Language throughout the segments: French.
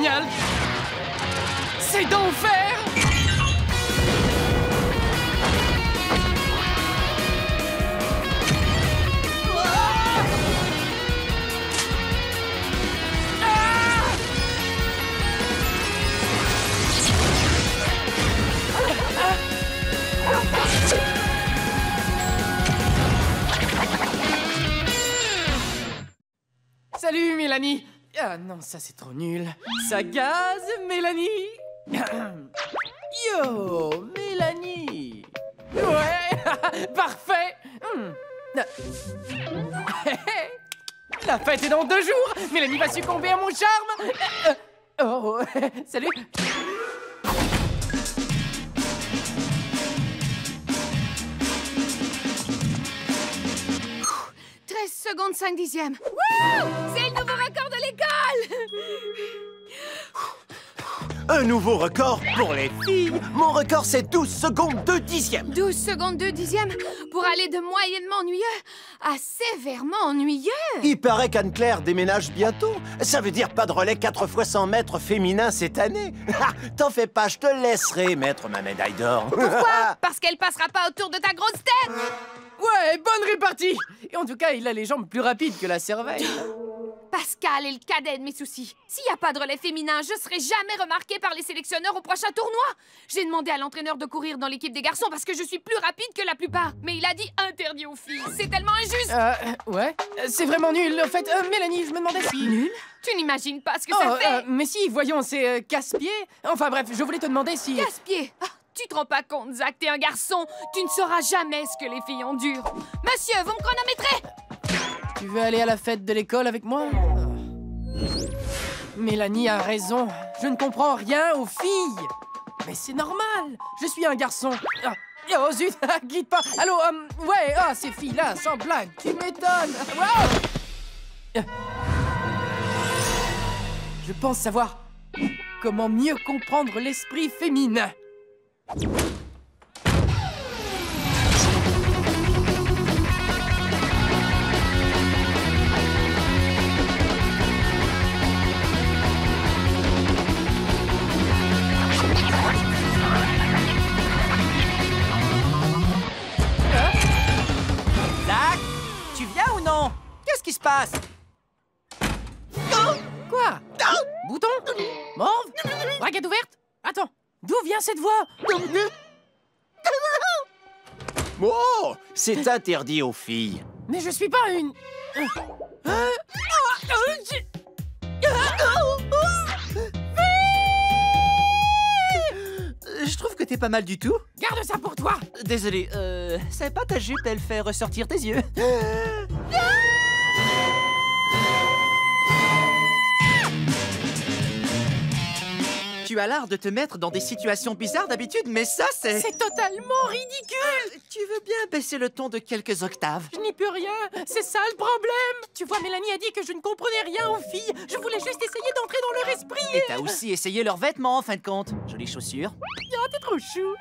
génial! C'est d'enfer! Salut, Mélanie! Ah non, ça c'est trop nul. Ça gaze, Mélanie! Yo, Mélanie! Ouais, parfait! La fête est dans 2 jours! Mélanie va succomber à mon charme! Oh, salut! 13 secondes 5 dixièmes. Wouh! C'est le nouveau record de l'école! Un nouveau record pour les filles. Mon record, c'est 12 secondes 2 dixièmes. 12 secondes 2 dixièmes pour aller de moyennement ennuyeux à sévèrement ennuyeux. Il paraît qu'Anne-Claire déménage bientôt. Ça veut dire pas de relais 4 fois 100 mètres féminin cette année. T'en fais pas, je te laisserai mettre ma médaille d'or. Pourquoi? Parce qu'elle passera pas autour de ta grosse tête. Ouais, bonne répartie! Et en tout cas, il a les jambes plus rapides que la cervelle. Pascal est le cadet de mes soucis. S'il n'y a pas de relais féminin, je serai jamais remarquée par les sélectionneurs au prochain tournoi. J'ai demandé à l'entraîneur de courir dans l'équipe des garçons parce que je suis plus rapide que la plupart. Mais il a dit interdit aux filles. C'est tellement injuste. Ouais, c'est vraiment nul. En fait, Mélanie, je me demandais si... Nul? Tu n'imagines pas ce que ça fait. Mais si, voyons, c'est casse-pied. Enfin bref, je voulais te demander si... Casse-pied. Tu te rends pas compte, Zach, t'es un garçon. Tu ne sauras jamais ce que les filles endurent. Monsieur, vous me chronométrez? Tu veux aller à la fête de l'école avec moi? Mélanie a raison. Je ne comprends rien aux filles. Mais c'est normal. Je suis un garçon. Oh zut, glisse pas. Allô, ouais, ces filles-là, sans blague, tu m'étonnes. Wow. Je pense savoir comment mieux comprendre l'esprit féminin. Zach, tu viens ou non? Qu'est-ce qui se passe? Quoi? Bouton? Mauve? Braguette ouverte? Attends, d'où vient cette voix? Oh, c'est interdit aux filles. Mais je suis pas une... Je trouve que t'es pas mal du tout. Garde ça pour toi! Désolé, c'est pas ta jupe, elle fait ressortir tes yeux. Tu as l'art de te mettre dans des situations bizarres d'habitude, mais ça, c'est... C'est totalement ridicule! Tu veux bien baisser le ton de quelques octaves? Je n'y peux rien, c'est ça le problème! Tu vois, Mélanie a dit que je ne comprenais rien aux filles. Je voulais juste essayer d'entrer dans leur esprit. Et t'as aussi essayé leurs vêtements, en fin de compte. Jolies chaussures. Oh, t'es trop chou!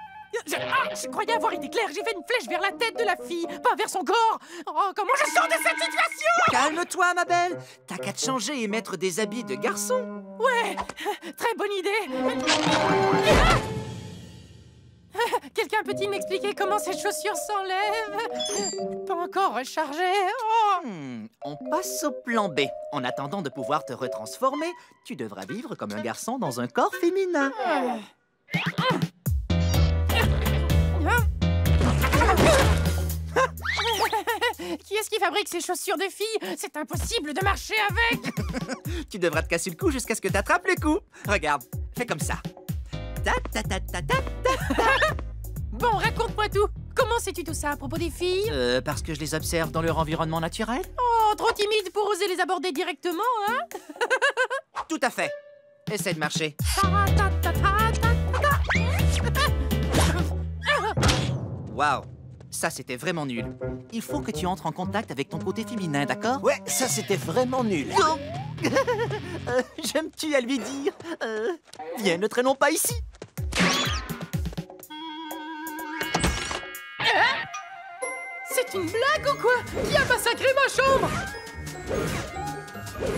Je croyais avoir été clair, j'ai fait une flèche vers la tête de la fille, pas vers son corps! Oh, comment je sors de cette situation? Calme-toi, ma belle. T'as qu'à te changer et mettre des habits de garçon. Ouais, très bonne idée! Quelqu'un peut-il m'expliquer comment ces chaussures s'enlèvent? Pas encore rechargées. Oh. On passe au plan B. En attendant de pouvoir te retransformer, tu devras vivre comme un garçon dans un corps féminin. Qui est-ce qui fabrique ces chaussures de filles? C'est impossible de marcher avec. Tu devras te casser le cou jusqu'à ce que t'attrapes le coup. Regarde, fais comme ça. Ta ta ta ta ta ta. Bon, raconte-moi tout. Comment sais-tu tout ça à propos des filles? Parce que je les observe dans leur environnement naturel. Oh, trop timide pour oser les aborder directement, hein? Tout à fait. Essaie de marcher. Waouh, ça c'était vraiment nul. Il faut que tu entres en contact avec ton côté féminin, d'accord? Ouais, ça c'était vraiment nul. Je me tue à lui dire. Viens, ne traînons pas ici. C'est une blague ou quoi? Qui a massacré ma chambre?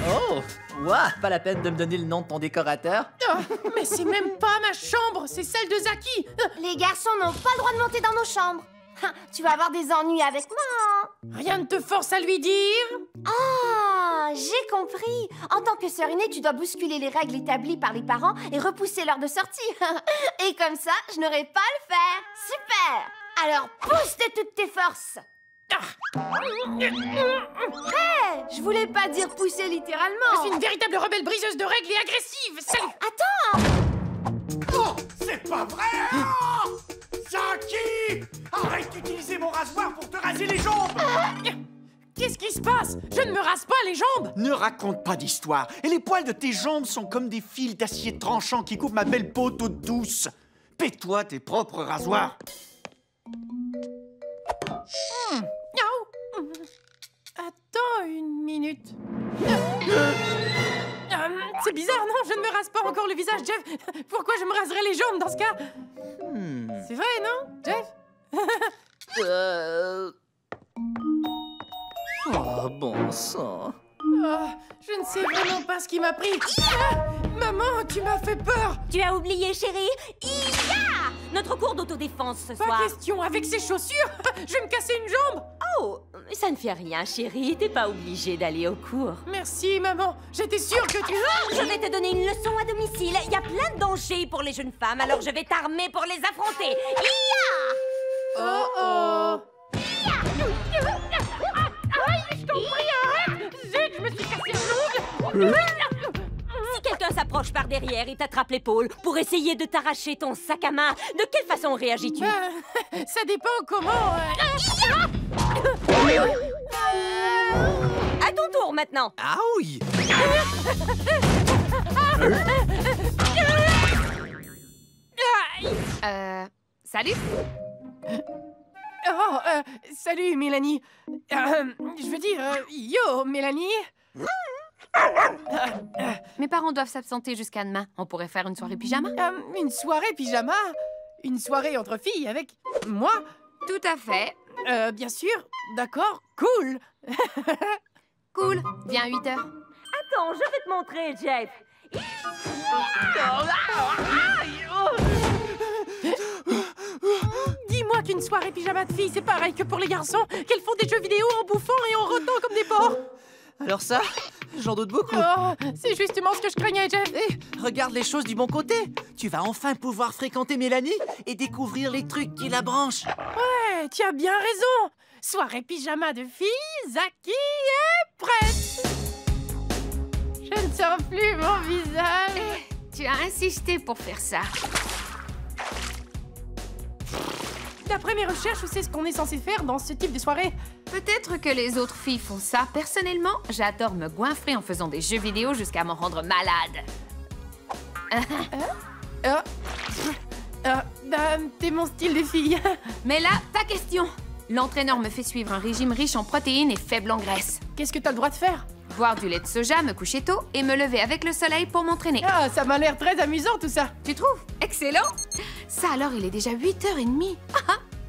Oh, ouah, pas la peine de me donner le nom de ton décorateur. Oh, mais c'est même pas ma chambre, c'est celle de Zaki. Les garçons n'ont pas le droit de monter dans nos chambres. Tu vas avoir des ennuis avec moi, hein. Rien ne te force à lui dire. Ah, j'ai compris. En tant que sœur aînée, tu dois bousculer les règles établies par les parents et repousser l'heure de sortie. Et comme ça, je n'aurai pas à le faire. Super. Alors, pousse de toutes tes forces. Hey, je voulais pas dire pousser littéralement. Je suis une véritable rebelle briseuse de règles et agressive. Salut. Attends. Oh, c'est pas vrai! Oh, Zaki! Arrête d'utiliser mon rasoir pour te raser les jambes! Qu'est-ce qui se passe? Je ne me rase pas les jambes. Ne raconte pas d'histoire. Et les poils de tes jambes sont comme des fils d'acier tranchant qui coupent ma belle peau toute douce. Paie-toi tes propres rasoirs. Attends une minute. C'est bizarre, non? Je ne me rase pas encore le visage, Jeff. Pourquoi je me raserais les jambes dans ce cas? C'est vrai, non, Jeff? Oh, bon sang. Oh, je ne sais vraiment pas ce qui m'a pris. Maman, tu m'as fait peur. Tu as oublié, chérie? Iya! Notre cours d'autodéfense ce Pas soir. question, avec ces chaussures, je vais me casser une jambe. Oh, ça ne fait rien, chérie. T'es pas obligée d'aller au cours. Merci, maman. J'étais sûre que tu... Je vais te donner une leçon à domicile. Il y a plein de dangers pour les jeunes femmes, alors je vais t'armer pour les affronter. Iya! Oh oh. Si quelqu'un s'approche par derrière et t'attrape l'épaule pour essayer de t'arracher ton sac à main, de quelle façon réagis-tu? Ça dépend comment... À ton tour maintenant. Ah oui. Salut. Oh, salut, Mélanie. Je veux dire, yo, Mélanie. Mes parents doivent s'absenter jusqu'à demain. On pourrait faire une soirée pyjama? Une soirée pyjama? Une soirée entre filles avec moi? Tout à fait. Bien sûr. D'accord, cool. Cool. Viens à 8 h. Attends, je vais te montrer, Jeff. Dis-moi qu'une soirée pyjama de filles, c'est pareil que pour les garçons, qu'elles font des jeux vidéo en bouffant et en rotant comme des porcs. Alors ça, j'en doute beaucoup. Oh, c'est justement ce que je craignais, Jeff. Hé, regarde les choses du bon côté. Tu vas enfin pouvoir fréquenter Mélanie et découvrir les trucs qui la branchent. Ouais, tu as bien raison. Soirée pyjama de filles, Zaki est prête. Je ne sens plus mon visage. Tu as insisté pour faire ça. D'après mes recherches, c'est ce qu'on est censé faire dans ce type de soirée. Peut-être que les autres filles font ça. Personnellement, j'adore me goinfrer en faisant des jeux vidéo jusqu'à m'en rendre malade. T'es mon style de fille. Mais là, pas question. L'entraîneur me fait suivre un régime riche en protéines et faible en graisse. Qu'est-ce que t'as le droit de faire? Boire du lait de soja, me coucher tôt et me lever avec le soleil pour m'entraîner. Ah, ça m'a l'air très amusant tout ça. Tu trouves? Excellent! Ça alors, il est déjà 8h30.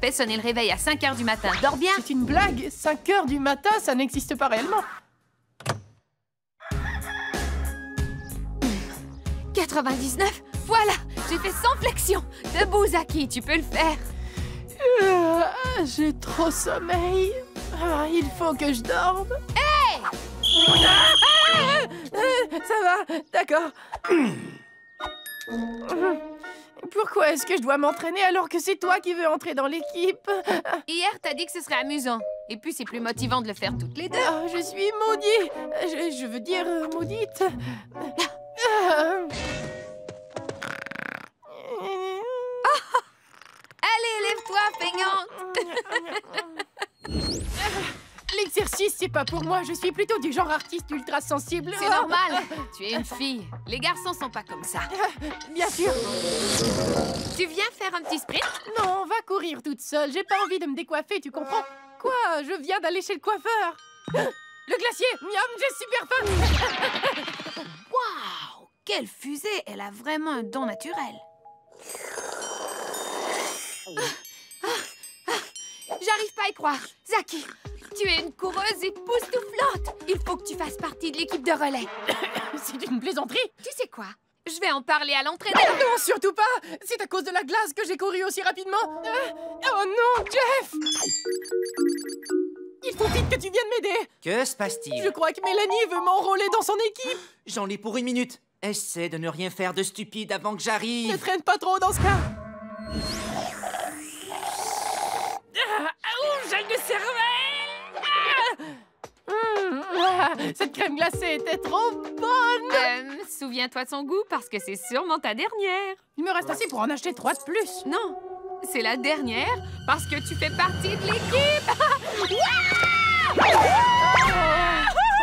Fais sonner le réveil à 5h du matin. Dors bien! C'est une blague. 5 h du matin, ça n'existe pas réellement. 99. Voilà! J'ai fait 100 flexions. Debout, Zaki, tu peux le faire. J'ai trop sommeil. Il faut que je dorme. Hey! Ça va, d'accord. Pourquoi est-ce que je dois m'entraîner alors que c'est toi qui veux entrer dans l'équipe? Hier, t'as dit que ce serait amusant. Et puis, c'est plus motivant de le faire toutes les deux. Oh, je suis maudit. Je veux dire maudite. Allez, lève-toi, feignante! L'exercice, c'est pas pour moi. Je suis plutôt du genre artiste ultra sensible. C'est normal. Tu es une fille. Les garçons sont pas comme ça. Bien sûr. Tu viens faire un petit sprint? Non, va courir toute seule. J'ai pas envie de me décoiffer, tu comprends? Quoi? Je viens d'aller chez le coiffeur. Le glacier! Miam, j'ai super faim. Waouh! Quelle fusée! Elle a vraiment un don naturel. J'arrive pas à y croire. Zaki, Tu es une coureuse époustouflante. Il faut que tu fasses partie de l'équipe de relais. C'est une plaisanterie. Tu sais quoi? Je vais en parler à l'entraîneur. Non, surtout pas. C'est à cause de la glace que j'ai couru aussi rapidement. Oh non, Jeff! Il faut vite que tu viennes m'aider. Que se passe-t-il? Je crois que Mélanie veut m'enrôler dans son équipe. J'en ai pour 1 minute. Essaie de ne rien faire de stupide avant que j'arrive. Ne traîne pas trop dans ce cas. J'ai une cervelle. Cette crème glacée était trop bonne. Souviens-toi de son goût parce que c'est sûrement ta dernière. Il me reste assez pour en acheter 3 de plus. Non, c'est la dernière parce que tu fais partie de l'équipe.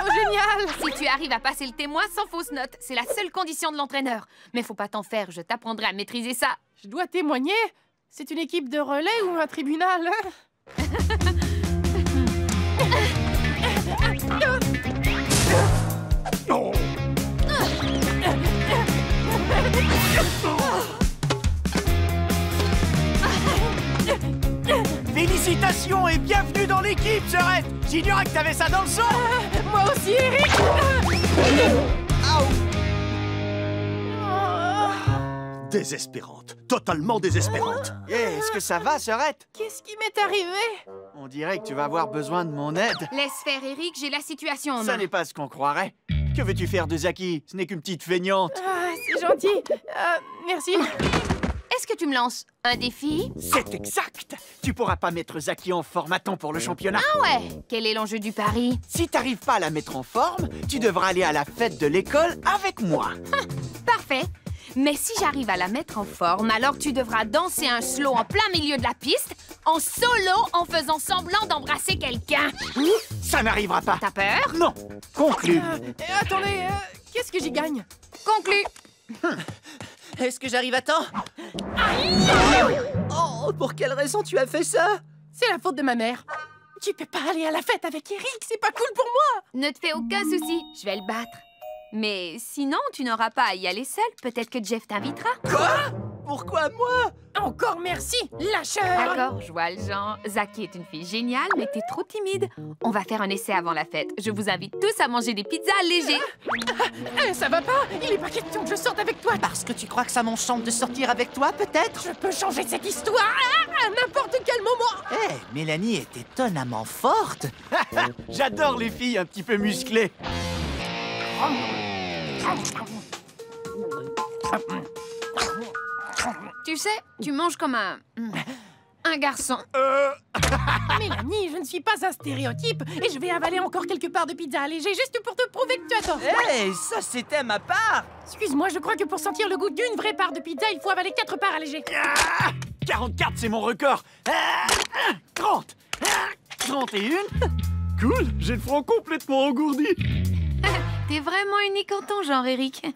Oh, génial. Si tu arrives à passer le témoin sans fausse note, c'est la seule condition de l'entraîneur. Mais faut pas t'en faire, je t'apprendrai à maîtriser ça. Je dois témoigner. C'est une équipe de relais ou un tribunal, hein? Félicitations et bienvenue dans l'équipe, Serette. J'ignorais que t'avais ça dans le sang. Moi aussi, Eric. Désespérante, totalement désespérante. Est-ce que ça va, Serette? Qu'est-ce qui m'est arrivé? On dirait que tu vas avoir besoin de mon aide. Laisse faire, Eric, j'ai la situation en Ça main. n'est pas ce qu'on croirait. Que veux-tu faire de Zaki? Ce n'est qu'une petite feignante. Ah, c'est gentil. Merci. Est-ce que tu me lances un défi? C'est exact. Tu pourras pas mettre Zaki en forme à temps pour le championnat. Ah ouais. Quel est l'enjeu du pari? Si t'arrives pas à la mettre en forme, tu devras aller à la fête de l'école avec moi. Parfait. Mais si j'arrive à la mettre en forme, alors tu devras danser un slow en plein milieu de la piste, en solo, en faisant semblant d'embrasser quelqu'un. Ça n'arrivera pas. T'as peur? Non. Conclu. Attendez, qu'est-ce que j'y gagne? Conclu. Est-ce que j'arrive à temps? Oh, pour quelle raison tu as fait ça? C'est la faute de ma mère. Tu peux pas aller à la fête avec Eric, c'est pas cool pour moi. Ne te fais aucun souci, je vais le battre. Mais sinon, tu n'auras pas à y aller seul. Peut-être que Jeff t'invitera. Quoi? Pourquoi moi? Encore merci, lâcheur. D'accord, je vois le genre. Zaki est une fille géniale, mais t'es trop timide. On va faire un essai avant la fête. Je vous invite tous à manger des pizzas allégées. Ça va pas? Il est pas question que je sorte avec toi. Parce que tu crois que ça m'enchante de sortir avec toi, peut-être? Je peux changer cette histoire à n'importe quel moment. Eh, Mélanie est étonnamment forte. J'adore les filles un petit peu musclées. Tu sais, tu manges comme un garçon. Mélanie, je ne suis pas un stéréotype et je vais avaler encore quelques parts de pizza allégée juste pour te prouver que tu as tort. Eh, ça c'était ma part. Excuse-moi, je crois que pour sentir le goût d'une vraie part de pizza, il faut avaler 4 parts allégées. 44, c'est mon record. 30. 31. Cool, j'ai le front complètement engourdi. T'es vraiment unique en ton genre, Eric.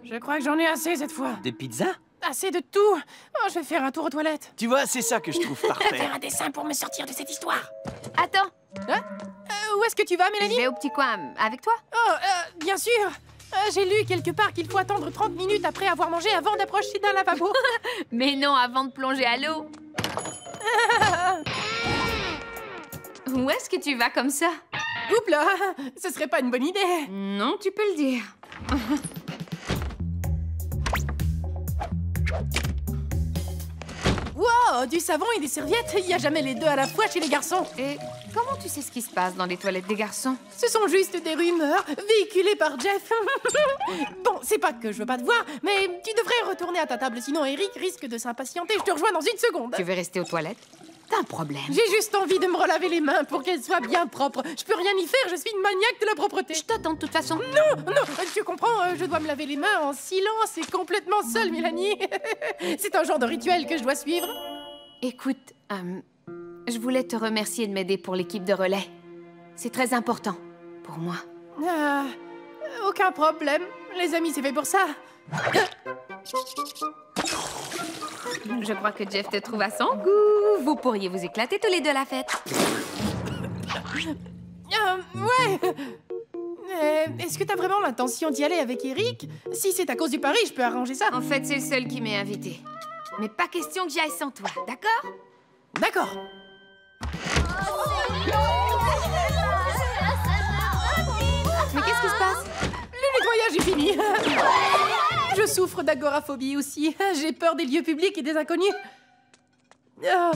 Je crois que j'en ai assez cette fois. De pizza? Assez de tout. Oh, je vais faire un tour aux toilettes. Tu vois, c'est ça que je trouve parfait. Faire un dessin pour me sortir de cette histoire. Attends, Où est-ce que tu vas, je Mélanie? vais au petit coin avec toi. Oh, bien sûr. J'ai lu quelque part qu'il faut attendre 30 minutes après avoir mangé avant d'approcher d'un lavabo. Mais non, avant de plonger à l'eau. Où est-ce que tu vas comme ça? Oups là, ce serait pas une bonne idée. Non, tu peux le dire. Wow, du savon et des serviettes, il y a jamais les deux à la fois chez les garçons. Et comment tu sais ce qui se passe dans les toilettes des garçons? Ce sont juste des rumeurs véhiculées par Jeff. Bon, c'est pas que je veux pas te voir, mais tu devrais retourner à ta table, sinon Eric risque de s'impatienter. Je te rejoins dans une seconde. Tu veux rester aux toilettes? T'as un problème. J'ai juste envie de me relaver les mains pour qu'elles soient bien propres. Je peux rien y faire, je suis une maniaque de la propreté. Je t'attends de toute façon. Non, tu comprends, je dois me laver les mains en silence et complètement seule, Mélanie. C'est un genre de rituel que je dois suivre. Écoute, je voulais te remercier de m'aider pour l'équipe de relais. C'est très important pour moi. Aucun problème. Les amis, c'est fait pour ça. Je crois que Jeff te trouve à son goût. Vous pourriez vous éclater tous les deux à la fête. Ouais. Est-ce que t'as vraiment l'intention d'y aller avec Eric? Si c'est à cause du pari, je peux arranger ça. En fait, c'est le seul qui m'est invité. Mais pas question que j'y aille sans toi, d'accord? D'accord. Mais qu'est-ce qui se passe? Le nettoyage est fini. Je souffre d'agoraphobie aussi. J'ai peur des lieux publics et des inconnus. Ah.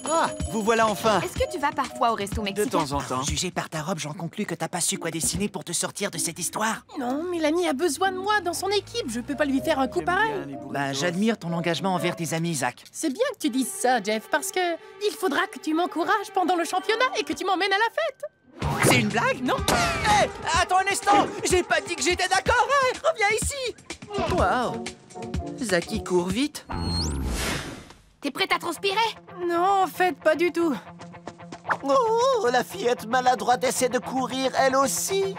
Ah, vous voilà enfin. Est-ce que tu vas parfois au resto De mexicain? temps en temps. Jugé par ta robe, j'en conclus que t'as pas su quoi dessiner pour te sortir de cette histoire. Non, Mélanie a besoin de moi dans son équipe. Je peux pas lui faire un coup pareil. Bah, j'admire ton engagement envers tes amis, Zach. C'est bien que tu dises ça, Jeff, parce que il faudra que tu m'encourages pendant le championnat et que tu m'emmènes à la fête. C'est une blague? Non. Hé, attends un instant! J'ai pas dit que j'étais d'accord, hein! Reviens ici! Waouh! Zaki court vite. T'es prête à transpirer? Non, en fait, pas du tout. Oh, la fillette maladroite essaie de courir, elle aussi.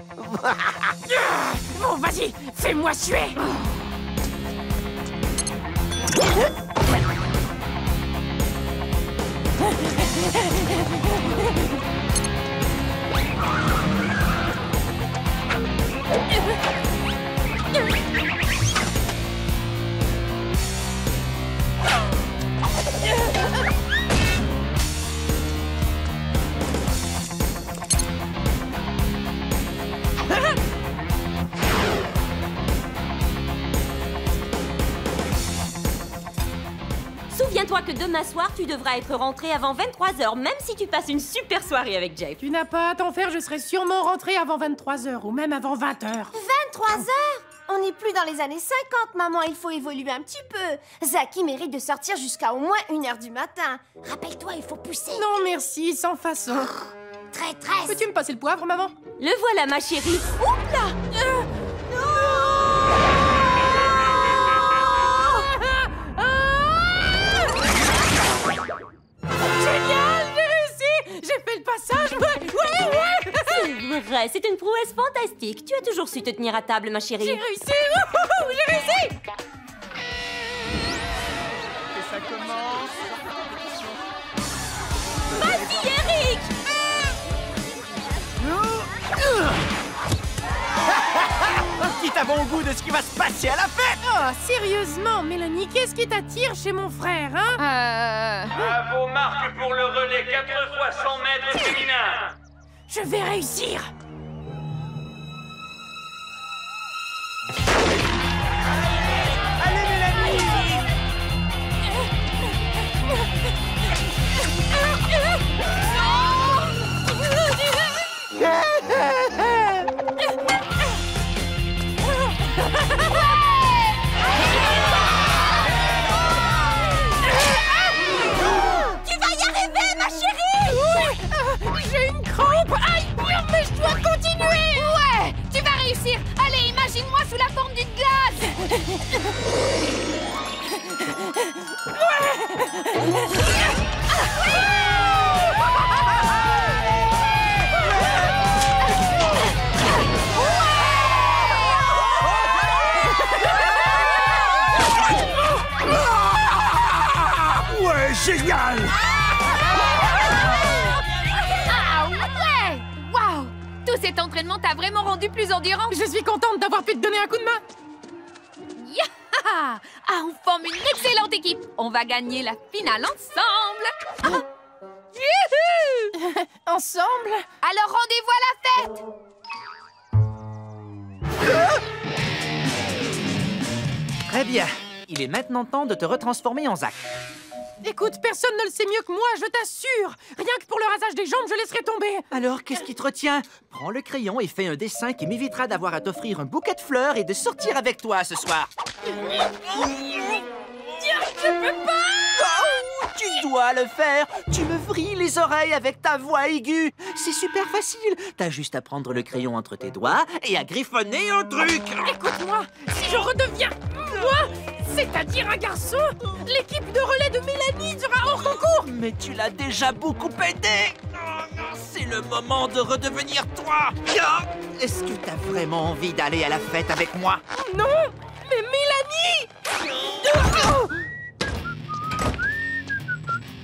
Bon, vas-y, fais-moi suer. Souviens-toi que demain soir, tu devras être rentré avant 23h, même si tu passes une super soirée avec Jeff. Tu n'as pas à t'en faire, je serai sûrement rentrée avant 23h ou même avant 20h. 23h? On n'est plus dans les années 50, maman, il faut évoluer un petit peu. Zaki mérite de sortir jusqu'à au moins 1h du matin. Rappelle-toi, il faut pousser. Non, merci, sans façon. Traîtresse. Peux-tu me passer le poivre, maman? Le voilà, ma chérie. Génial, j'ai réussi. J'ai fait le passage. Ouais. C'est vrai, c'est une prouesse fantastique. Tu as toujours su te tenir à table, ma chérie. J'ai réussi. Wouhou, j'ai réussi. Et ça commence. Vas-y, Eric! Un petit avant-goût de ce qui va se passer à la fête. Oh, sérieusement, Mélanie, qu'est-ce qui t'attire chez mon frère, hein? Bravo Marc pour le relais 4 x 100 mètres féminin. Je vais réussir. Allez, Mélanie. Tu vas y arriver, ma chérie. J'ai une crampe. Aïe, mais je dois continuer. Ouais! Tu vas réussir! Allez, imagine-moi sous la forme d'une glace! Ouais, génial. Ah ouais! Waouh! Tout cet entraînement t'a vraiment rendu plus endurant! Je suis contente d'avoir pu te donner un coup de main. Yaha! Ah, on forme une excellente équipe! On va gagner la finale ensemble! Ah! Youhou! Ensemble. Alors rendez-vous à la fête! Très bien. Il est maintenant temps de te retransformer en Zach. Écoute, personne ne le sait mieux que moi, je t'assure. Rien que pour le rasage des jambes, je laisserai tomber. Alors, qu'est-ce qui te retient? Prends le crayon et fais un dessin qui m'évitera d'avoir à t'offrir un bouquet de fleurs et de sortir avec toi ce soir. Je peux pas. Oh, tu dois le faire. Tu me vrilles les oreilles avec ta voix aiguë. C'est super facile. T'as juste à prendre le crayon entre tes doigts et à griffonner un truc. Écoute-moi, si je redeviens moi, c'est-à-dire un garçon, l'équipe de relais de Mélanie sera hors concours. Mais tu l'as déjà beaucoup aidé. C'est le moment de redevenir toi. Est-ce que t'as vraiment envie d'aller à la fête avec moi? Non, mais Mélanie.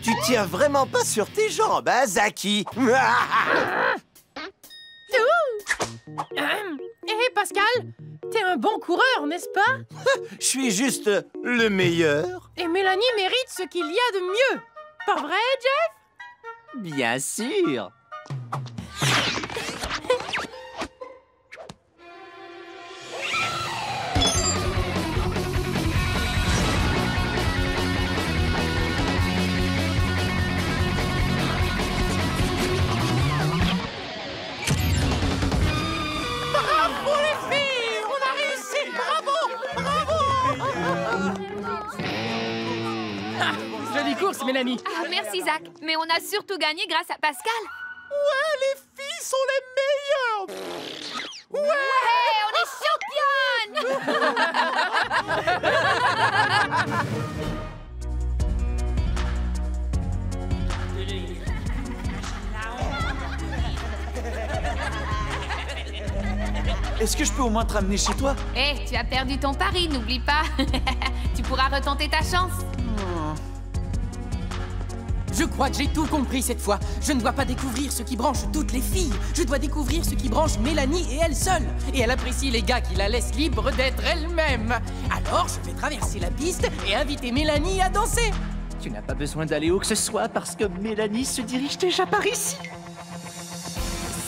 Tu tiens vraiment pas sur tes jambes, hein, Zaki? Hé, Pascal, t'es un bon coureur, n'est-ce pas? Je suis juste le meilleur. Et Mélanie mérite ce qu'il y a de mieux. Pas vrai, Jeff? Bien sûr. Jolie course, Mélanie. Ah, merci, Zach. Mais on a surtout gagné grâce à Pascal. Ouais, les filles sont les meilleures. Hey, on est championnes! Est-ce que je peux au moins te ramener chez toi? Hé, tu as perdu ton pari, n'oublie pas. Tu pourras retenter ta chance. Je crois que j'ai tout compris cette fois. Je ne dois pas découvrir ce qui branche toutes les filles. Je dois découvrir ce qui branche Mélanie et elle seule. Et elle apprécie les gars qui la laissent libre d'être elle-même. Alors, je vais traverser la piste et inviter Mélanie à danser. Tu n'as pas besoin d'aller où que ce soit parce que Mélanie se dirige déjà par ici.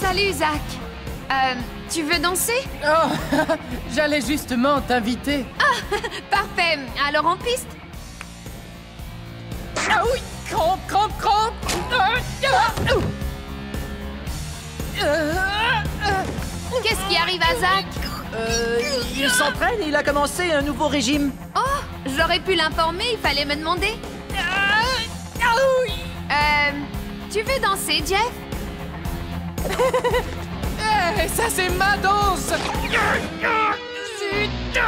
Salut, Zach. Tu veux danser? Oh, j'allais justement t'inviter. Parfait. Alors, en piste? Ah oui, crampe, crampe, crampe. Qu'est-ce qui arrive à Zach? Il s'entraîne et il a commencé un nouveau régime. Oh, j'aurais pu l'informer, il fallait me demander. Tu veux danser, Jeff? Ça c'est ma danse. Zut.